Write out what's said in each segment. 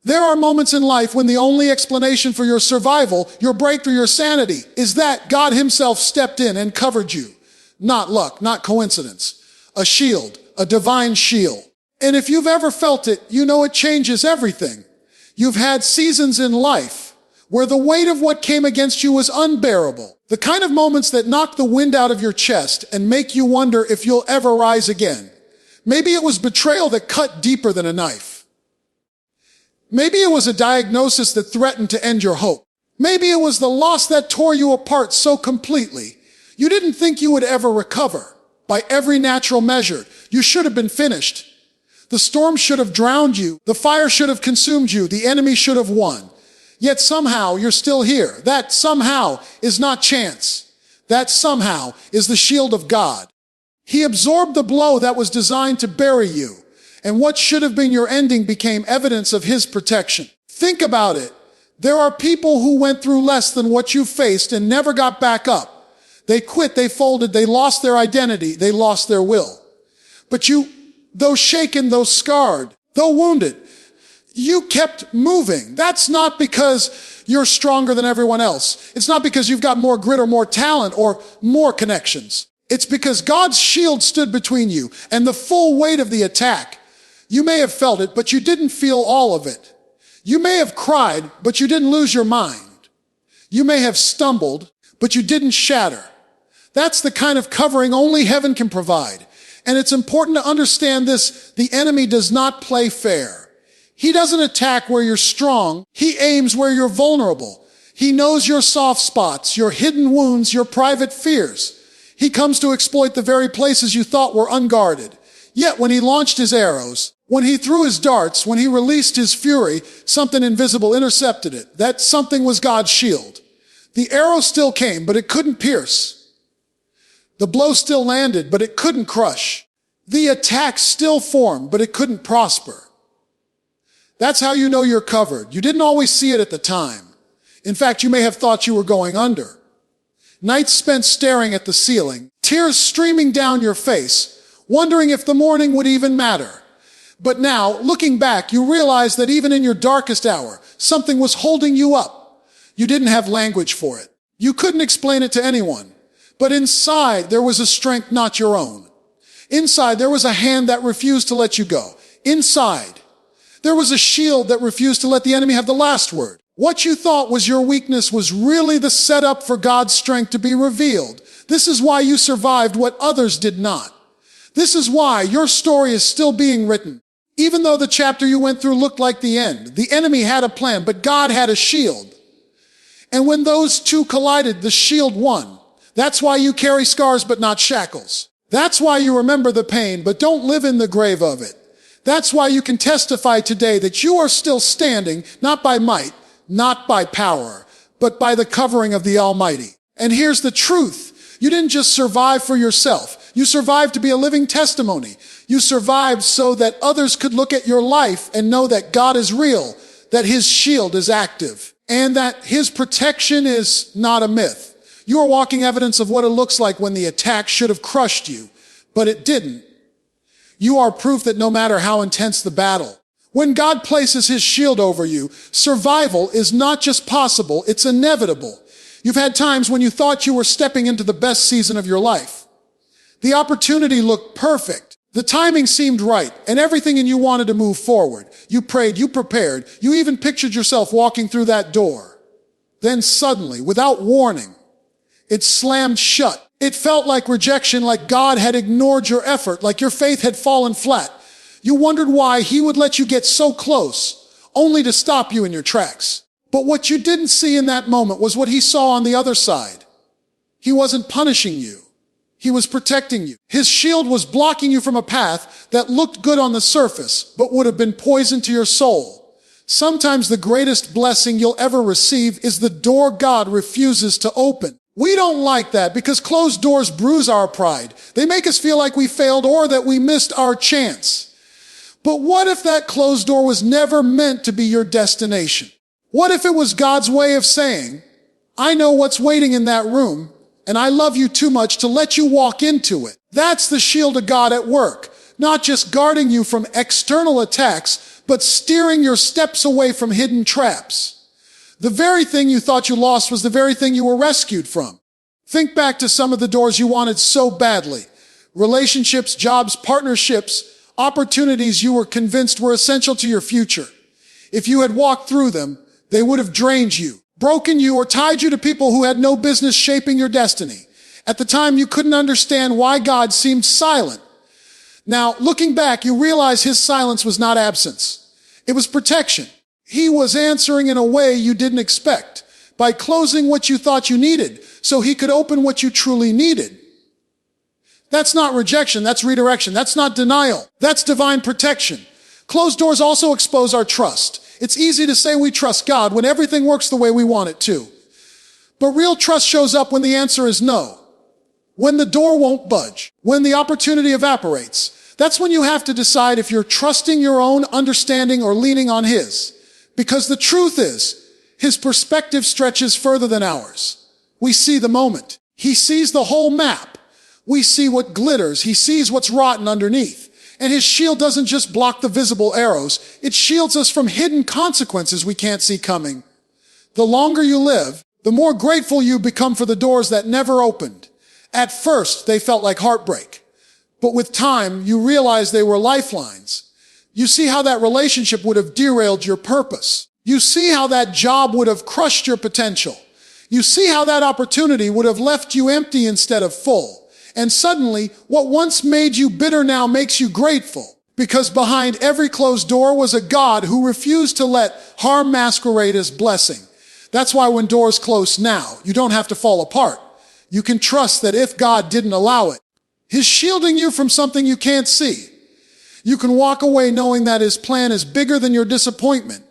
There are moments in life when the only explanation for your survival, your breakthrough, your sanity, is that God himself stepped in and covered you. Not luck, not coincidence. A shield, a divine shield. And if you've ever felt it, you know it changes everything. You've had seasons in life where the weight of what came against you was unbearable. The kind of moments that knock the wind out of your chest and make you wonder if you'll ever rise again. Maybe it was betrayal that cut deeper than a knife. Maybe it was a diagnosis that threatened to end your hope. Maybe it was the loss that tore you apart so completely you didn't think you would ever recover. By every natural measure, you should have been finished. The storm should have drowned you. The fire should have consumed you. The enemy should have won. Yet somehow you're still here. That somehow is not chance. That somehow is the shield of God. He absorbed the blow that was designed to bury you, and what should have been your ending became evidence of his protection. Think about it. There are people who went through less than what you faced and never got back up. They quit, they folded, they lost their identity, they lost their will. But you, though shaken, though scarred, though wounded, you kept moving. That's not because you're stronger than everyone else. It's not because you've got more grit or more talent or more connections. It's because God's shield stood between you and the full weight of the attack. You may have felt it, but you didn't feel all of it. You may have cried, but you didn't lose your mind. You may have stumbled, but you didn't shatter. That's the kind of covering only heaven can provide. And it's important to understand this. The enemy does not play fair. He doesn't attack where you're strong. He aims where you're vulnerable. He knows your soft spots, your hidden wounds, your private fears. He comes to exploit the very places you thought were unguarded. Yet when he launched his arrows, when he threw his darts, when he released his fury, something invisible intercepted it. That something was God's shield. The arrow still came, but it couldn't pierce. The blow still landed, but it couldn't crush. The attack still formed, but it couldn't prosper. That's how you know you're covered. You didn't always see it at the time. In fact, you may have thought you were going under. Nights spent staring at the ceiling, tears streaming down your face, wondering if the morning would even matter. But now, looking back, you realize that even in your darkest hour, something was holding you up. You didn't have language for it. You couldn't explain it to anyone. But inside, there was a strength not your own. Inside, there was a hand that refused to let you go. Inside, there was a shield that refused to let the enemy have the last word. What you thought was your weakness was really the setup for God's strength to be revealed. This is why you survived what others did not. This is why your story is still being written. Even though the chapter you went through looked like the end, the enemy had a plan, but God had a shield. And when those two collided, the shield won. That's why you carry scars but not shackles. That's why you remember the pain but don't live in the grave of it. That's why you can testify today that you are still standing, not by might, not by power, but by the covering of the Almighty. And here's the truth. You didn't just survive for yourself. You survived to be a living testimony. You survived so that others could look at your life and know that God is real, that his shield is active, and that his protection is not a myth. You are walking evidence of what it looks like when the attack should have crushed you, but it didn't. You are proof that no matter how intense the battle, when God places his shield over you, survival is not just possible, it's inevitable. You've had times when you thought you were stepping into the best season of your life. The opportunity looked perfect. The timing seemed right, and everything in you wanted to move forward. You prayed, you prepared, you even pictured yourself walking through that door. Then suddenly, without warning, it slammed shut. It felt like rejection, like God had ignored your effort, like your faith had fallen flat. You wondered why he would let you get so close, only to stop you in your tracks. But what you didn't see in that moment was what he saw on the other side. He wasn't punishing you. He was protecting you. His shield was blocking you from a path that looked good on the surface, but would have been poison to your soul. Sometimes the greatest blessing you'll ever receive is the door God refuses to open. We don't like that because closed doors bruise our pride. They make us feel like we failed or that we missed our chance. But what if that closed door was never meant to be your destination? What if it was God's way of saying, I know what's waiting in that room, and I love you too much to let you walk into it. That's the shield of God at work, not just guarding you from external attacks, but steering your steps away from hidden traps. The very thing you thought you lost was the very thing you were rescued from. Think back to some of the doors you wanted so badly. Relationships, jobs, partnerships, opportunities you were convinced were essential to your future. If you had walked through them, they would have drained you, broken you, or tied you to people who had no business shaping your destiny. At the time, you couldn't understand why God seemed silent. Now, looking back, you realize his silence was not absence. It was protection. He was answering in a way you didn't expect, by closing what you thought you needed, so he could open what you truly needed. That's not rejection, that's redirection. That's not denial. That's divine protection. Closed doors also expose our trust. It's easy to say we trust God when everything works the way we want it to. But real trust shows up when the answer is no. When the door won't budge. When the opportunity evaporates. That's when you have to decide if you're trusting your own understanding or leaning on his. Because the truth is, his perspective stretches further than ours. We see the moment. He sees the whole map. We see what glitters. He sees what's rotten underneath. And his shield doesn't just block the visible arrows. It shields us from hidden consequences we can't see coming. The longer you live, the more grateful you become for the doors that never opened. At first, they felt like heartbreak. But with time, you realize they were lifelines. You see how that relationship would have derailed your purpose. You see how that job would have crushed your potential. You see how that opportunity would have left you empty instead of full. And suddenly, what once made you bitter now makes you grateful. Because behind every closed door was a God who refused to let harm masquerade as blessing. That's why when doors close now, you don't have to fall apart. You can trust that if God didn't allow it, he's shielding you from something you can't see. You can walk away knowing that his plan is bigger than your disappointment.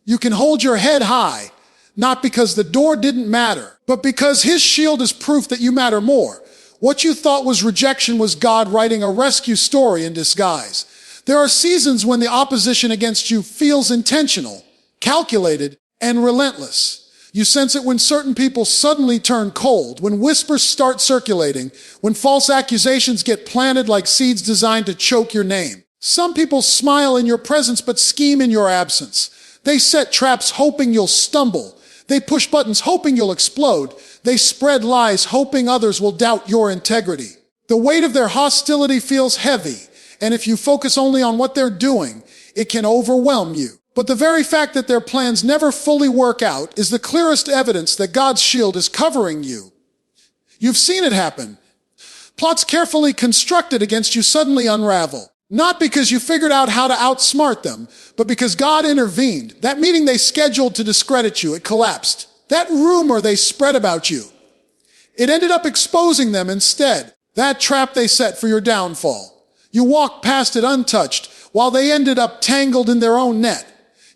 You can hold your head high, not because the door didn't matter, but because his shield is proof that you matter more. What you thought was rejection was God writing a rescue story in disguise. There are seasons when the opposition against you feels intentional, calculated, and relentless. You sense it when certain people suddenly turn cold, when whispers start circulating, when false accusations get planted like seeds designed to choke your name. Some people smile in your presence but scheme in your absence. They set traps hoping you'll stumble. They push buttons hoping you'll explode. They spread lies hoping others will doubt your integrity. The weight of their hostility feels heavy, and if you focus only on what they're doing, it can overwhelm you. But the very fact that their plans never fully work out is the clearest evidence that God's shield is covering you. You've seen it happen. Plots carefully constructed against you suddenly unravel. Not because you figured out how to outsmart them, but because God intervened. That meeting they scheduled to discredit you, it collapsed. That rumor they spread about you, it ended up exposing them instead. That trap they set for your downfall. You walked past it untouched, while they ended up tangled in their own net.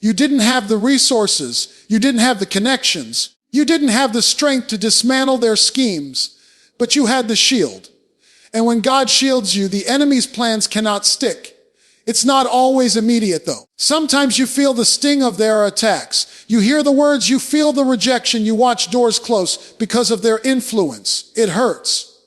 You didn't have the resources, you didn't have the connections, you didn't have the strength to dismantle their schemes, but you had the shield. And when God shields you, the enemy's plans cannot stick. It's not always immediate, though. Sometimes you feel the sting of their attacks. You hear the words, you feel the rejection, you watch doors close because of their influence. It hurts.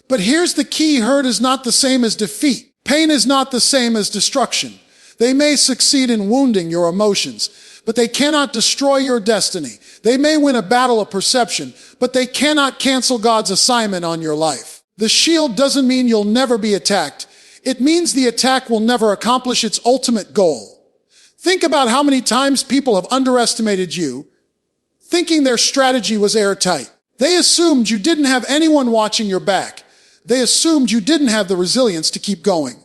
But here's the key, hurt is not the same as defeat. Pain is not the same as destruction. They may succeed in wounding your emotions, but they cannot destroy your destiny. They may win a battle of perception, but they cannot cancel God's assignment on your life. The shield doesn't mean you'll never be attacked. It means the attack will never accomplish its ultimate goal. Think about how many times people have underestimated you, thinking their strategy was airtight. They assumed you didn't have anyone watching your back. They assumed you didn't have the resilience to keep going.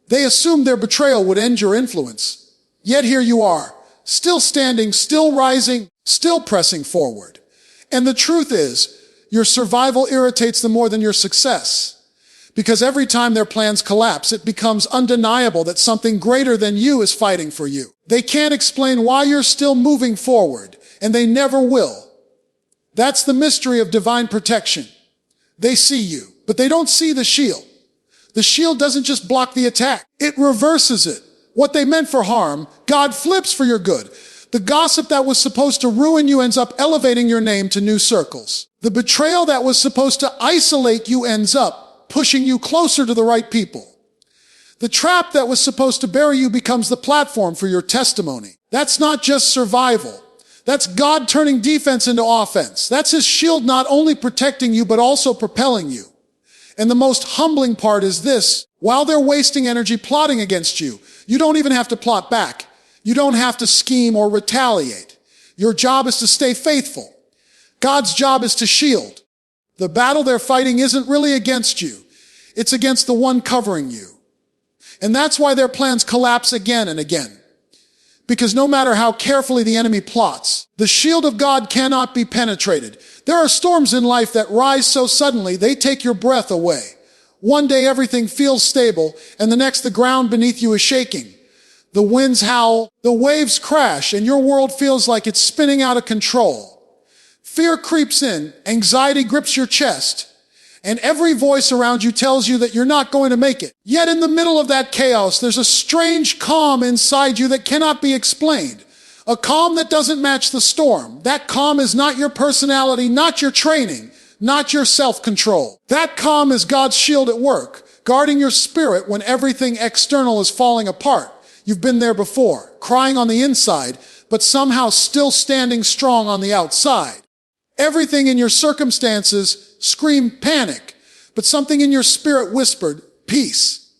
They assumed their betrayal would end your influence. Yet here you are, still standing, still rising, still pressing forward. And the truth is, your survival irritates them more than your success. Because every time their plans collapse, it becomes undeniable that something greater than you is fighting for you. They can't explain why you're still moving forward, and they never will. That's the mystery of divine protection. They see you, but they don't see the shield. The shield doesn't just block the attack, it reverses it. What they meant for harm, God flips for your good. The gossip that was supposed to ruin you ends up elevating your name to new circles. The betrayal that was supposed to isolate you ends up pushing you closer to the right people. The trap that was supposed to bury you becomes the platform for your testimony. That's not just survival. That's God turning defense into offense. That's his shield not only protecting you, but also propelling you. And the most humbling part is this: while they're wasting energy plotting against you, you don't even have to plot back. You don't have to scheme or retaliate. Your job is to stay faithful. God's job is to shield. The battle they're fighting isn't really against you. It's against the one covering you. And that's why their plans collapse again and again. Because no matter how carefully the enemy plots, the shield of God cannot be penetrated. There are storms in life that rise so suddenly they take your breath away. One day everything feels stable, and the next the ground beneath you is shaking. The winds howl, the waves crash, and your world feels like it's spinning out of control. Fear creeps in, anxiety grips your chest, and every voice around you tells you that you're not going to make it. Yet in the middle of that chaos, there's a strange calm inside you that cannot be explained. A calm that doesn't match the storm. That calm is not your personality, not your training, not your self-control. That calm is God's shield at work, guarding your spirit when everything external is falling apart. You've been there before, crying on the inside, but somehow still standing strong on the outside. Everything in your circumstances screamed panic, but something in your spirit whispered peace.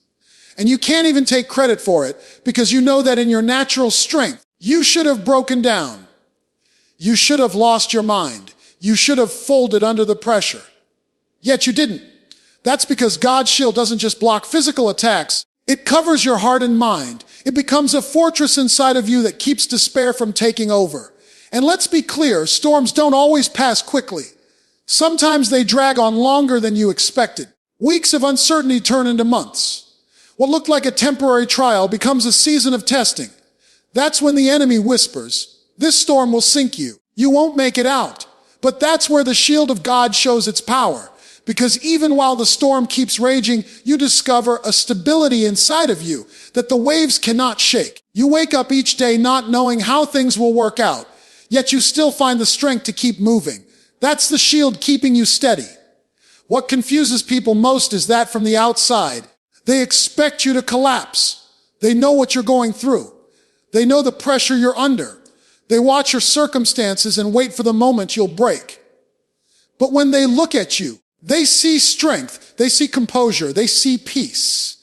And you can't even take credit for it because you know that in your natural strength, you should have broken down. You should have lost your mind. You should have folded under the pressure. Yet you didn't. That's because God's shield doesn't just block physical attacks. It covers your heart and mind. It becomes a fortress inside of you that keeps despair from taking over. And let's be clear, storms don't always pass quickly. Sometimes they drag on longer than you expected. Weeks of uncertainty turn into months. What looked like a temporary trial becomes a season of testing. That's when the enemy whispers, "This storm will sink you. You won't make it out." But that's where the shield of God shows its power. Because even while the storm keeps raging, you discover a stability inside of you that the waves cannot shake. You wake up each day not knowing how things will work out, yet you still find the strength to keep moving. That's the shield keeping you steady. What confuses people most is that from the outside, they expect you to collapse. They know what you're going through. They know the pressure you're under. They watch your circumstances and wait for the moment you'll break. But when they look at you, they see strength, they see composure, they see peace.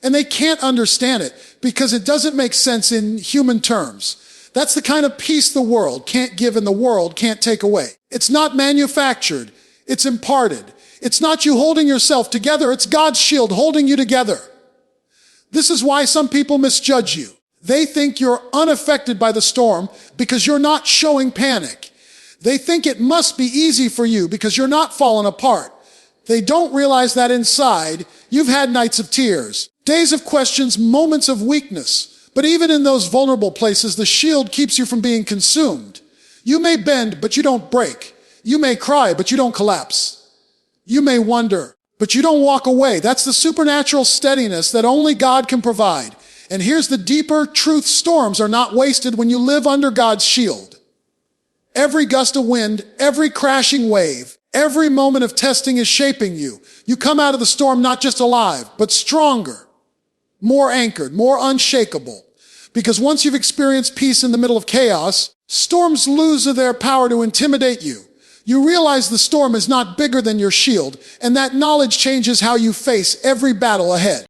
And they can't understand it because it doesn't make sense in human terms. That's the kind of peace the world can't give and the world can't take away. It's not manufactured, it's imparted. It's not you holding yourself together, it's God's shield holding you together. This is why some people misjudge you. They think you're unaffected by the storm because you're not showing panic. They think it must be easy for you because you're not falling apart. They don't realize that inside, you've had nights of tears, days of questions, moments of weakness. But even in those vulnerable places, the shield keeps you from being consumed. You may bend, but you don't break. You may cry, but you don't collapse. You may wonder, but you don't walk away. That's the supernatural steadiness that only God can provide. And here's the deeper truth: storms are not wasted when you live under God's shield. Every gust of wind, every crashing wave, every moment of testing is shaping you. You come out of the storm not just alive, but stronger, more anchored, more unshakable. Because once you've experienced peace in the middle of chaos, storms lose their power to intimidate you. You realize the storm is not bigger than your shield, and that knowledge changes how you face every battle ahead.